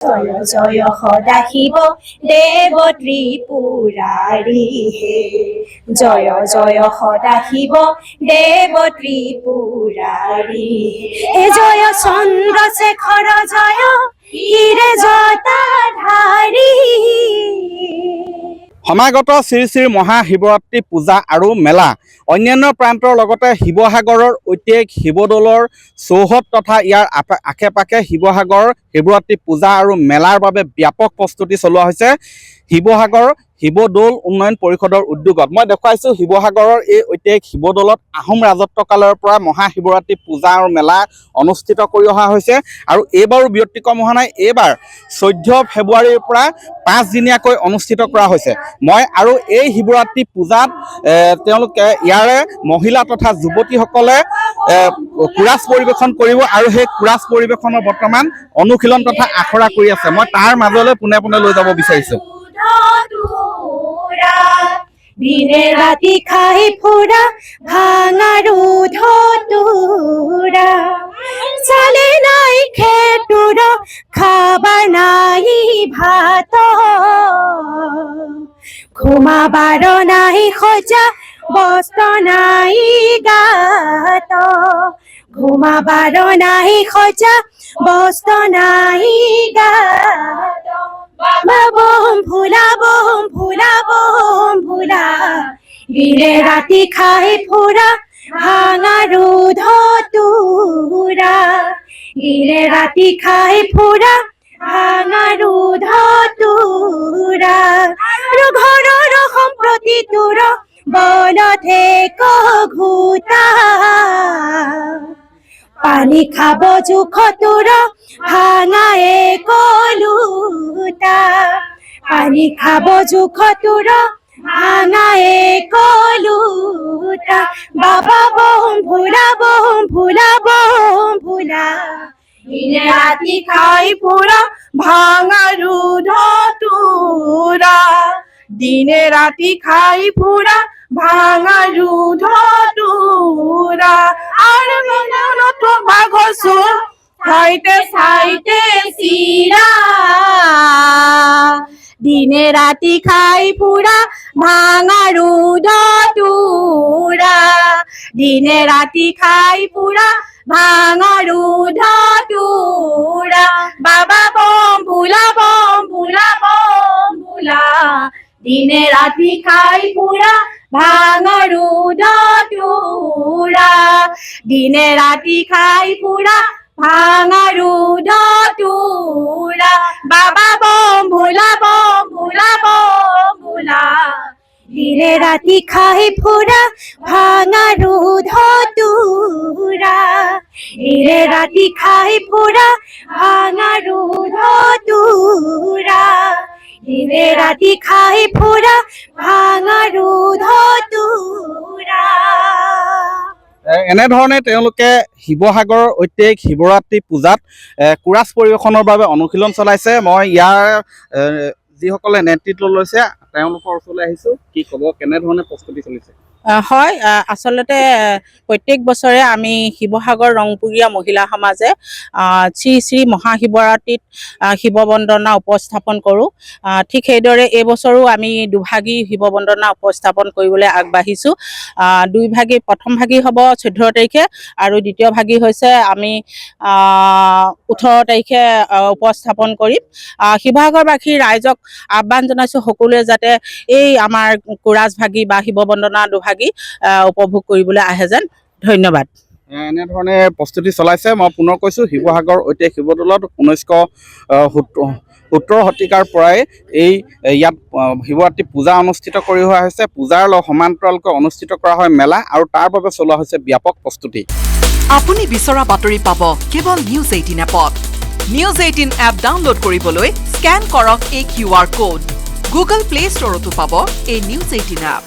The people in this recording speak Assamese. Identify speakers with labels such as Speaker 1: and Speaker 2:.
Speaker 1: জয় জয় সদা শিৱ দেৱ ত্ৰিপুৰাৰী হে জয় জয় সদা শিৱ দেৱ ত্ৰিপুৰাৰী হে জয় চন্দ্ৰশেখৰ জয় হিৰে জটাধাৰী
Speaker 2: সমাগত শ্ৰী শ্ৰী মহাশিৱৰাত্ৰি পূজা আৰু মেলা অন্যান্য প্ৰান্তৰ লগতে শিৱসাগৰৰ ঐতিহাসিক শিৱদৌলৰ চৌহদ তথা ইয়াৰ আশে পাশে শিৱসাগৰ শিৱৰাত্ৰি পূজা আৰু মেলাৰ বাবে ব্যাপক প্ৰস্তুতি চলোৱা হৈছে শিৱসাগৰ শিৱদৌল উন্নয়ন পৰিষদৰ উদ্যোগত। মই দেখুৱাইছোঁ শিৱসাগৰৰ এই ঐতিহাসিক শিৱদৌলত আহোম ৰাজত্বকালৰ পৰা মহাশিৱৰাত্ৰি পূজা আৰু মেলা অনুষ্ঠিত কৰি অহা হৈছে আৰু এইবাৰো ব্যতিক্ৰম হোৱা নাই। এইবাৰ 14 ফেব্ৰুৱাৰীৰ পৰা 5 দিনীয়াকৈ অনুষ্ঠিত কৰা হৈছে। মই আৰু এই শিৱৰাত্ৰি পূজাত তেওঁলোকে ইয়াৰে মহিলা তথা যুৱতীসকলে কোৰাছ পৰিৱেশন কৰিব আৰু সেই কোৰাছ পৰিৱেশনৰ বৰ্তমান অনুশীলন তথা আখৰা কৰি আছে। মই তাৰ মাজলৈ পোনে পোনে লৈ যাব বিচাৰিছোঁ।
Speaker 1: দিনে ৰাতি খাই ফুৰা ভাঙা ৰুধতুৰা চালে নাই খেতুৰ খাবাৰ নাই ভাত ঘুমাবাৰ নাই সজা বস্ত্ৰ নাই গাত ঘুমাবাৰ নাই সজা বস্ত্ৰ নাই গাত বম ভোলা দিনে ৰাতি খাই ফুৰা ভাঙা ৰুধতুৰা দিনে ৰাতি খাই ফুৰা ভাঙা ৰুধতুৰা আৰু ঘৰৰ সম্প্ৰতি তোৰ বলধে ঘোটা পানী খাব জোখ তোৰ ভাঙা কলুটা পানী খাব জোখ তোৰ ভাঙা কলুটা বাবা বম ভোলা দিনে ৰাতি খাই ফুৰা
Speaker 3: ভাঙা ৰুধতুৰা দিনে ৰাতি খাই ফুৰা ভাঙা ৰুধতুৰা আৰু মনত বাঘৰ চোৰ ঠাইতে ঠাইতে চিৰা দিনে ৰাতি খাই ফুৰা ভাঙা ৰুধতুৰা দিনে ৰাতি খাই ফুৰা ভাঙা ৰুধতুৰা বাবা বম ভোলা দিনে ৰাতি খাই ফুৰা ভাঙা ৰুধতুৰা দিনে ৰাতি খাই ফুৰা ভাঙা ৰুধতুৰা বাবা বম ভোলা
Speaker 1: দিনে ৰাতি খাই ফুৰা ভাঙা ৰুধতুৰা দিনে ৰাতি খাই ফুৰা ভাঙা ৰুধতুৰা দিনে ৰাতি খাই ফুৰা ভাঙা ৰুধতুৰা।
Speaker 2: এনেধৰণে তেওঁলোকে শিৱসাগৰৰ ঐতিহাসিক শিৱৰাত্ৰি পূজাত কোৰাছ পৰিৱেশনৰ বাবে অনুশীলন চলাইছে। মই ইয়াৰ যিসকলে নেতৃত্ব লৈছে তেওঁলোকৰ ওচৰলৈ আহিছোঁ। কি ক'ব, কেনেধৰণে প্ৰস্তুতি চলিছে?
Speaker 4: হয়, আচলতে প্ৰত্যেক বছৰে আমি শিৱসাগৰ ৰংপুৰীয়া মহিলা সমাজে শ্ৰী শ্ৰী মহাশিৱৰাত্ৰিত শিৱ বন্দনা উপস্থাপন কৰোঁ। ঠিক সেইদৰে এইবছৰো আমি দুভাগী শিৱ বন্দনা উপস্থাপন কৰিবলৈ আগবাঢ়িছোঁ। দুইভাগী, প্ৰথম ভাগী হ'ব 14 তাৰিখে আৰু দ্বিতীয় ভাগী হৈছে আমি 18 তাৰিখে উপস্থাপন কৰিম। শিৱসাগৰবাসী ৰাইজক আহ্বান জনাইছোঁ সকলোৱে যাতে এই আমাৰ কোৰাছ ভাগী বা শিৱ বন্দনা দুভাগী উপভোগ কৰিবলৈ আহে যেন। ধন্যবাদ।
Speaker 2: এনেধৰণে প্ৰস্তুতি চলাইছে। মই পুনৰ কৈছোঁ, শিৱসাগৰ ঐতিহাসিক শিৱদৌলত 1970 শতিকাৰ পৰাই ইয়াত শিৱৰাত্ৰি পূজা অনুষ্ঠিত কৰি অহা হৈছে। পূজাৰ সমান্তৰালকৈ অনুষ্ঠিত কৰা হয় মেলা আৰু তাৰ বাবে চলোৱা হৈছে ব্যাপক প্ৰস্তুতি।
Speaker 5: আপুনি বিচৰা বাতৰি পাব কেৱল নিউজ 18 এপত। নিউজ 18 এপ ডাউনলোড কৰিবলৈ স্কেন কৰক এই QR কোড। গুগল প্লে ষ্টৰতো পাব এই নিউজ 18 এপ।